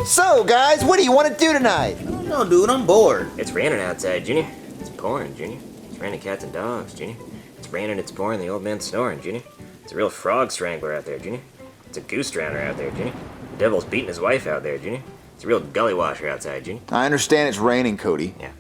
So, guys, what do you want to do tonight? I don't know, dude. I'm bored. It's raining outside, Junior. It's pouring, Junior. It's raining cats and dogs, Junior. It's raining, it's pouring, the old man's snoring, Junior. It's a real frog strangler out there, Junior. It's a goose drowner out there, Junior. The devil's beating his wife out there, Junior. It's a real gully washer outside, Junior. I understand it's raining, Cody. Yeah.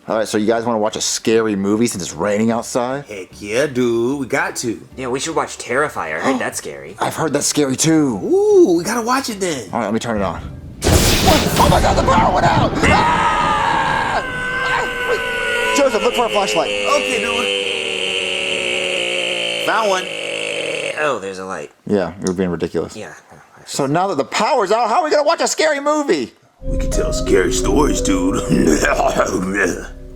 All right, so you guys want to watch a scary movie since it's raining outside? Heck yeah, dude. We got to. Yeah, we should watch Terrifier. I heard that's scary. I've heard that's scary, too. Ooh, we gotta watch it then. All right, let me turn it on. Oh my God, the power went out! Ah! Wait, Joseph, look for a flashlight. Okay, dude. Found one. Oh, there's a light. Yeah, you're being ridiculous. Yeah. So now that the power's out, how are we gonna watch a scary movie? We can tell scary stories, dude.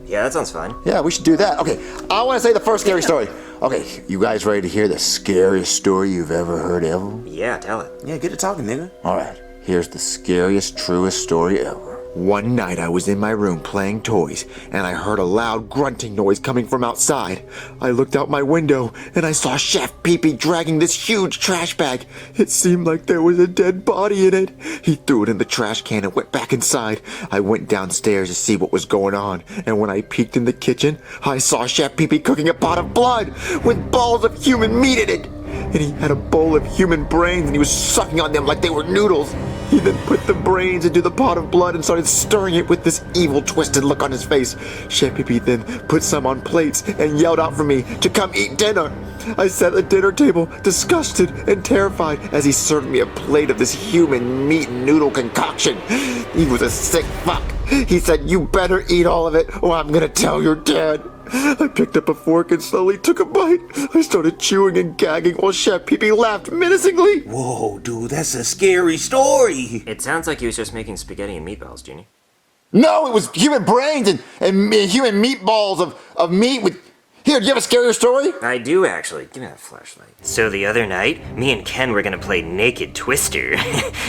Yeah, that sounds fun. Yeah, we should do that. Okay, I want to say the first scary story. Okay, you guys ready to hear the scariest story you've ever heard ever? Yeah, tell it. Yeah, get to talking, nigga. All right, here's the scariest, truest story ever. One night I was in my room playing toys, and I heard a loud grunting noise coming from outside. I looked out my window, and I saw Chef Pee-Pee dragging this huge trash bag. It seemed like there was a dead body in it. He threw it in the trash can and went back inside. I went downstairs to see what was going on, and when I peeked in the kitchen, I saw Chef Pee-Pee cooking a pot of blood with balls of human meat in it. And he had a bowl of human brains, and he was sucking on them like they were noodles. He then put the brains into the pot of blood and started stirring it with this evil, twisted look on his face. Chef Pee-Pee then put some on plates and yelled out for me to come eat dinner. I sat at the dinner table, disgusted and terrified, as he served me a plate of this human meat noodle concoction. He was a sick fuck. He said, "You better eat all of it, or I'm gonna tell your dad." I picked up a fork and slowly took a bite. I started chewing and gagging while Chef Pee-Pee laughed menacingly. Whoa, dude, that's a scary story. It sounds like he was just making spaghetti and meatballs, Junior. No, it was human brains and human meatballs of meat with... Here, do you have a scarier story? I do, actually. Give me that flashlight. So the other night, me and Ken were gonna play Naked Twister,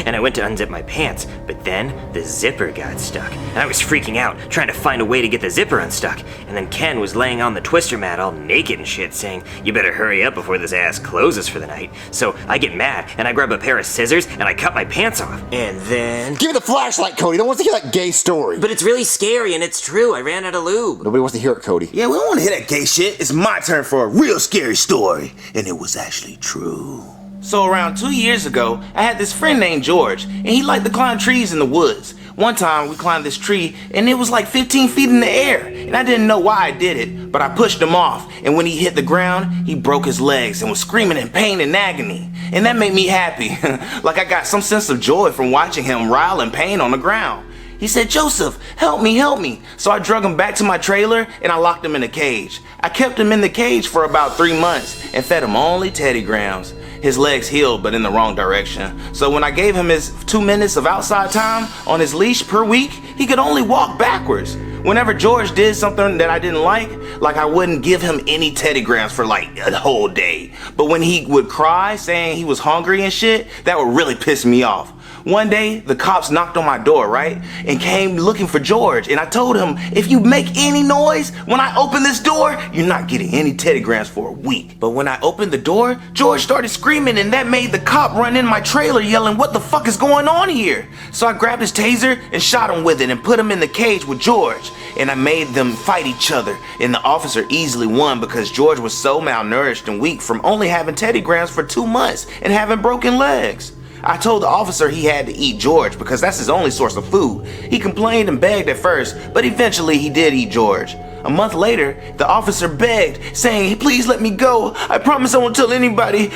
and I went to unzip my pants, but then the zipper got stuck, and I was freaking out, trying to find a way to get the zipper unstuck, and then Ken was laying on the twister mat all naked and shit, saying, "You better hurry up before this ass closes for the night." So I get mad, and I grab a pair of scissors, and I cut my pants off. And then... Give me the flashlight, Cody. No one wants to hear that gay story. But it's really scary, and it's true. I ran out of lube. Nobody wants to hear it, Cody. Yeah, we don't want to hear that gay shit. It's my turn for a real scary story, and it was actually true. So around 2 years ago, I had this friend named George, and he liked to climb trees in the woods. One time we climbed this tree, and it was like 15 feet in the air, and I didn't know why I did it, but I pushed him off, and when he hit the ground, he broke his legs and was screaming in pain and agony, and that made me happy. Like I got some sense of joy from watching him writhe in pain on the ground. He said, "Joseph, help me, help me." So I drug him back to my trailer and I locked him in a cage. I kept him in the cage for about 3 months and fed him only Teddy Grahams. His legs healed, but in the wrong direction. So when I gave him his 2 minutes of outside time on his leash per week, he could only walk backwards. Whenever George did something that I didn't like I wouldn't give him any Teddy Grahams for like a whole day. But when he would cry saying he was hungry and shit, that would really piss me off. One day, the cops knocked on my door, right? And came looking for George. And I told him, if you make any noise when I open this door, you're not getting any Teddy Grahams for a week. But when I opened the door, George started screaming, and that made the cop run in my trailer yelling, "What the fuck is going on here?" So I grabbed his taser and shot him with it and put him in the cage with George. And I made them fight each other. And the officer easily won because George was so malnourished and weak from only having Teddy Grahams for 2 months and having broken legs. I told the officer he had to eat George because that's his only source of food. He complained and begged at first, but eventually he did eat George. A month later, the officer begged, saying, "Please let me go. I promise I won't tell anybody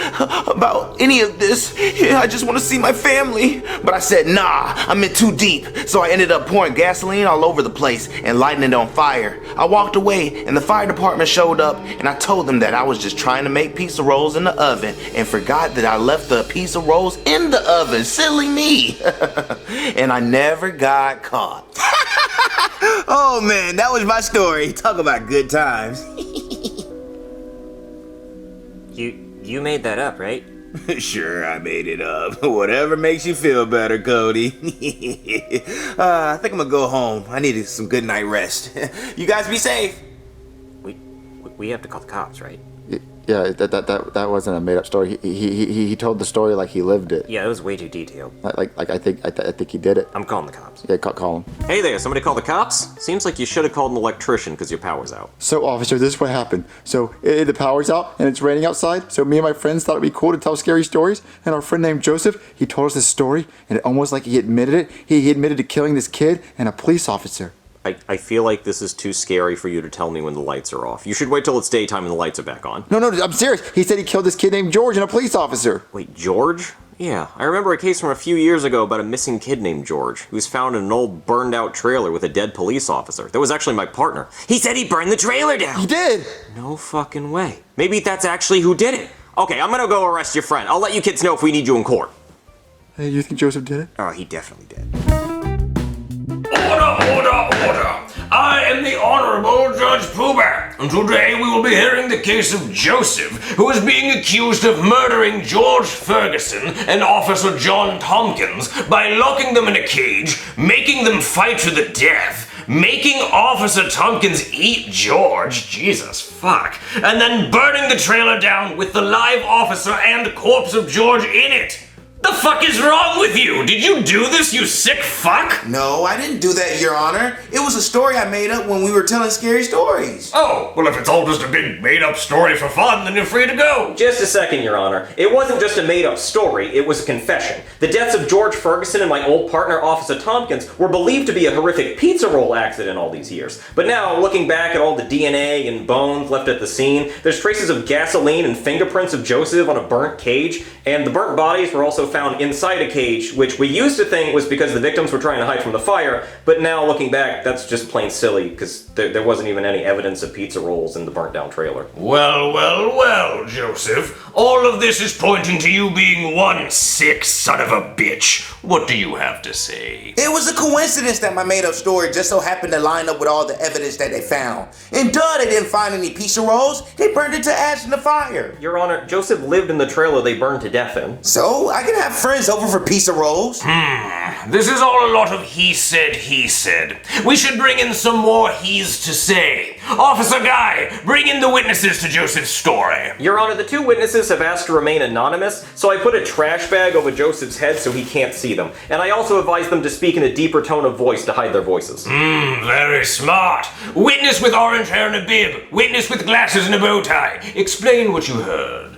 about any of this. I just want to see my family." But I said, "Nah, I'm in too deep." So I ended up pouring gasoline all over the place and lighting it on fire. I walked away and the fire department showed up, and I told them that I was just trying to make pizza rolls in the oven and forgot that I left the pizza rolls in the oven. Silly me. And I never got caught. Oh man, that was my story. Talk about good times. You made that up, right? Sure, I made it up. Whatever makes you feel better, Cody. I think I'm gonna go home. I needed some good night rest. You guys be safe. We have to call the cops, right? Yeah, that wasn't a made-up story. He told the story like he lived it. Yeah, it was way too detailed. Like I think he did it. I'm calling the cops. Yeah, call him. Hey there, somebody call the cops? Seems like you should have called an electrician because your power's out. So, officer, this is what happened. So, the power's out and it's raining outside. So, me and my friends thought it'd be cool to tell scary stories. And our friend named Joseph, he told us this story, and it almost like he admitted it. He admitted to killing this kid and a police officer. I feel like this is too scary for you to tell me when the lights are off. You should wait till it's daytime and the lights are back on. No, I'm serious. He said he killed this kid named George and a police officer. Wait, George? Yeah, I remember a case from a few years ago about a missing kid named George, who was found in an old burned-out trailer with a dead police officer. That was actually my partner. He said he burned the trailer down! He did! No fucking way. Maybe that's actually who did it. Okay, I'm gonna go arrest your friend. I'll let you kids know if we need you in court. Hey, you think Joseph did it? Oh, he definitely did. Order! I am the Honorable Judge Poohbear, and today we will be hearing the case of Joseph, who is being accused of murdering George Ferguson and Officer John Tompkins by locking them in a cage, making them fight to the death, making Officer Tompkins eat George, Jesus fuck, and then burning the trailer down with the live officer and corpse of George in it. The fuck is wrong with you? Did you do this, you sick fuck? No, I didn't do that, Your Honor. It was a story I made up when we were telling scary stories. Oh, well, if it's all just a big made-up story for fun, then you're free to go. Just a second, Your Honor. It wasn't just a made-up story, it was a confession. The deaths of George Ferguson and my old partner, Officer Tompkins, were believed to be a horrific pizza roll accident all these years. But now, looking back at all the DNA and bones left at the scene, there's traces of gasoline and fingerprints of Joseph on a burnt cage, and the burnt bodies were also found inside a cage, which we used to think was because the victims were trying to hide from the fire, but now looking back, that's just plain silly, because there wasn't even any evidence of pizza rolls in the burnt down trailer. Well, Joseph. All of this is pointing to you being one sick son of a bitch. What do you have to say? It was a coincidence that my made-up story just so happened to line up with all the evidence that they found. And duh, they didn't find any pizza rolls. They burned it to ash in the fire. Your Honor, Joseph lived in the trailer they burned to death in. So, I can have friends over for pizza rolls. This is all a lot of he said. We should bring in some more he's to say. Officer Guy, bring in the witnesses to Joseph's story. Your Honor, the two witnesses have asked to remain anonymous, so I put a trash bag over Joseph's head so he can't see them. And I also advised them to speak in a deeper tone of voice to hide their voices. Very smart. Witness with orange hair and a bib. Witness with glasses and a bow tie. Explain what you heard.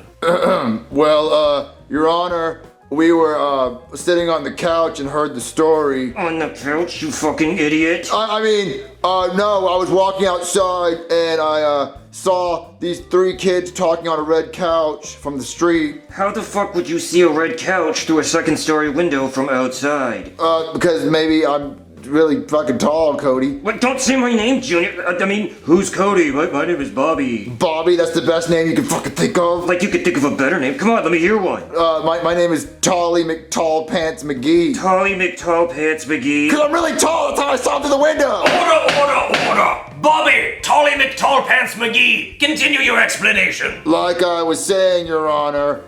Well, Your Honor, we were sitting on the couch and heard the story. On the couch, you fucking idiot? No, I was walking outside and I saw these three kids talking on a red couch from the street. How the fuck would you see a red couch through a second-story window from outside? Because maybe I'm really fucking tall, Cody. Wait, don't say my name, Junior. I mean, who's Cody? My name is Bobby. Bobby, that's the best name you can fucking think of. Like you could think of a better name. Come on, let me hear one. My name is Tolly McTall Pants McGee. Tolly McTall Pants McGee. Cause I'm really tall, that's how I saw him through the window. Order! Bobby, Tolly McTallpants McGee, continue your explanation. Like I was saying, Your Honor,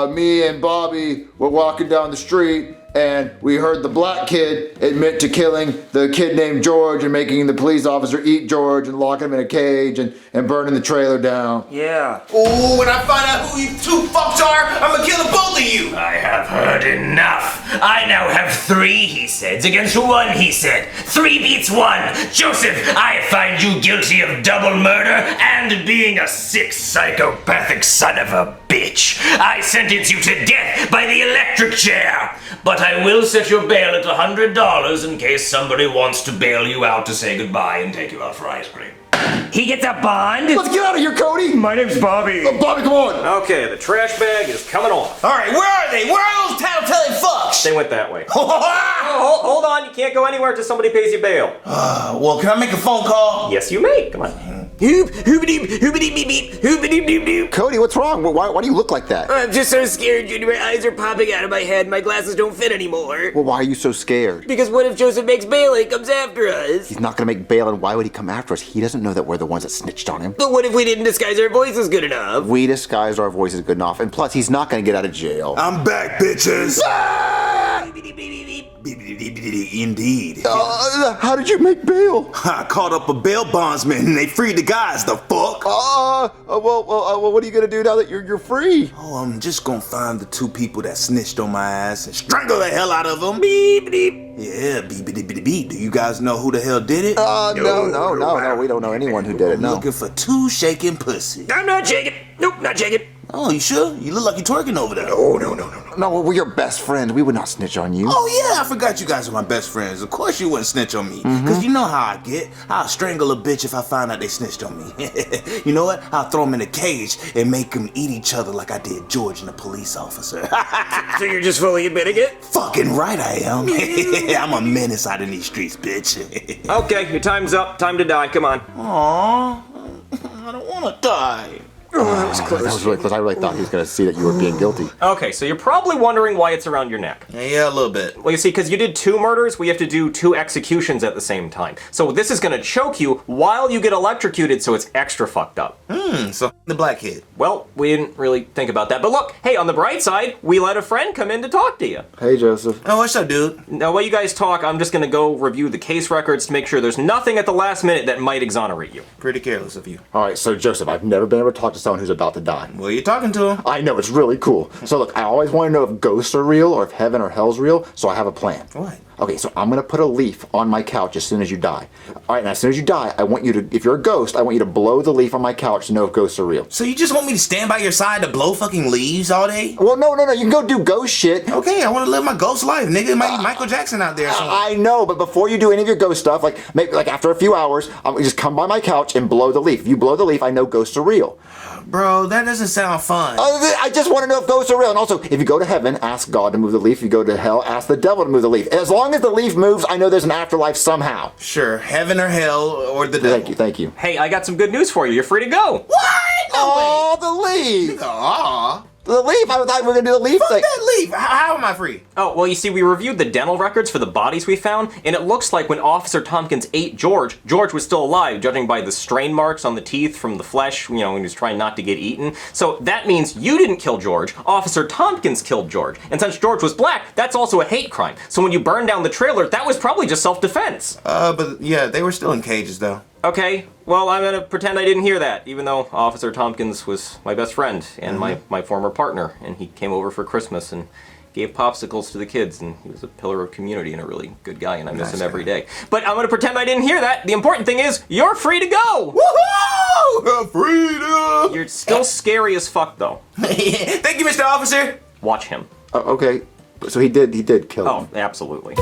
me and Bobby were walking down the street and we heard the black kid admit to killing the kid named George and making the police officer eat George and lock him in a cage and burning the trailer down. Yeah. Ooh, when I find out who you two fucks are, I'm gonna kill the both of you. I have heard enough. I now have 3 he saids against 1 he said. 3 beats 1. Joseph, I find you guilty of double murder and being a sick psychopathic son of a bitch. I sentence you to death by the electric chair. But I will set your bail at $100 in case somebody wants to bail you out to say goodbye and take you out for ice cream. He gets a bond? Let's get out of here, Cody! My name's Bobby. Bobby, come on! Okay, the trash bag is coming off. Alright, where are they? Where are those tattletale fucks? They went that way. Hold on, you can't go anywhere until somebody pays you bail. Well, can I make a phone call? Yes, you may. Come on. Cody, what's wrong? Why do you look like that? I'm just so scared, Junior. My eyes are popping out of my head. My glasses don't fit anymore. Well, why are you so scared? Because what if Joseph makes bail and comes after us? He's not gonna make bail, and why would he come after us? He doesn't know that we're the ones that snitched on him. But what if we didn't disguise our voices good enough? We disguised our voices good enough, and plus, he's not gonna get out of jail. I'm back, bitches. Indeed. How did you make bail? I called up a bail bondsman and they freed the guys, the fuck. Well, what are you gonna do now that you're free? Oh, I'm just gonna find the 2 people that snitched on my ass and strangle the hell out of them. Beep, beep. Yeah, beep, beep, beep, beep. Do you guys know who the hell did it? No, we don't know anyone who did it, no. Looking for 2 shaking pussy. I'm not shaking. Nope, not shaking. Oh, you sure? You look like you're twerking over there. No, we're your best friends. We would not snitch on you. Oh, yeah, I forgot you guys are my best friends. Of course you wouldn't snitch on me. Because you know how I get. I'll strangle a bitch if I find out they snitched on me. You know what? I'll throw them in a cage and make them eat each other like I did George and the police officer. So you're just fully admitting it? Fucking right I am. I'm a menace out in these streets, bitch. Okay, your time's up. Time to die. Come on. Aw, I don't want to die. Oh, that was close. That was really close. I really thought he was gonna see that you were being guilty. Okay, so you're probably wondering why it's around your neck. Yeah, a little bit. Well, you see, because you did 2 murders, we have to do 2 executions at the same time. So this is gonna choke you while you get electrocuted, so it's extra fucked up. So the black kid. Well, we didn't really think about that. But look, hey, on the bright side, we let a friend come in to talk to you. Hey, Joseph. Oh, what's up, dude? Now, while you guys talk, I'm just gonna go review the case records to make sure there's nothing at the last minute that might exonerate you. Pretty careless of you. All right, so Joseph, I've never been able to talk to someone who's about to die. Well, you're talking to him. I know, it's really cool. So look, I always want to know if ghosts are real or if heaven or hell's real, so I have a plan. What? Okay, so I'm gonna put a leaf on my couch as soon as you die. All right, and as soon as you die, I want you to, if you're a ghost, I want you to blow the leaf on my couch to know if ghosts are real. So you just want me to stand by your side to blow fucking leaves all day? Well, no, you can go do ghost shit. Okay, I want to live my ghost life, nigga. It might be Michael Jackson out there or something. I know, but before you do any of your ghost stuff, like maybe like after a few hours, just come by my couch and blow the leaf. If you blow the leaf, I know ghosts are real. Bro, that doesn't sound fun. I just want to know if ghosts are real. And also, if you go to heaven, ask God to move the leaf. If you go to hell, ask the devil to move the leaf. As long as the leaf moves, I know there's an afterlife somehow. Sure, heaven or hell or the devil. Thank you. Hey, I got some good news for you. You're free to go. What? Oh, the leaf! Aw. The leaf! I thought we were gonna do the leaf Fuck thing. that leaf. How am I free? Oh, well, you see, we reviewed the dental records for the bodies we found, and it looks like when Officer Tompkins ate George was still alive, judging by the strain marks on the teeth from the flesh, you know, when he was trying not to get eaten. So that means you didn't kill George, Officer Tompkins killed George. And since George was black, that's also a hate crime. So when you burned down the trailer, that was probably just self-defense. But yeah, they were still in cages though. Okay, well, I'm gonna pretend I didn't hear that, even though Officer Tompkins was my best friend and my former partner, and he came over for Christmas and gave popsicles to the kids, and he was a pillar of community and a really good guy, and I miss him every day. But I'm gonna pretend I didn't hear that. The important thing is, you're free to go! Woohoo! Freedom! You're still scary as fuck, though. Thank you, Mr. Officer. Watch him. Okay, so he did kill him. Oh, absolutely.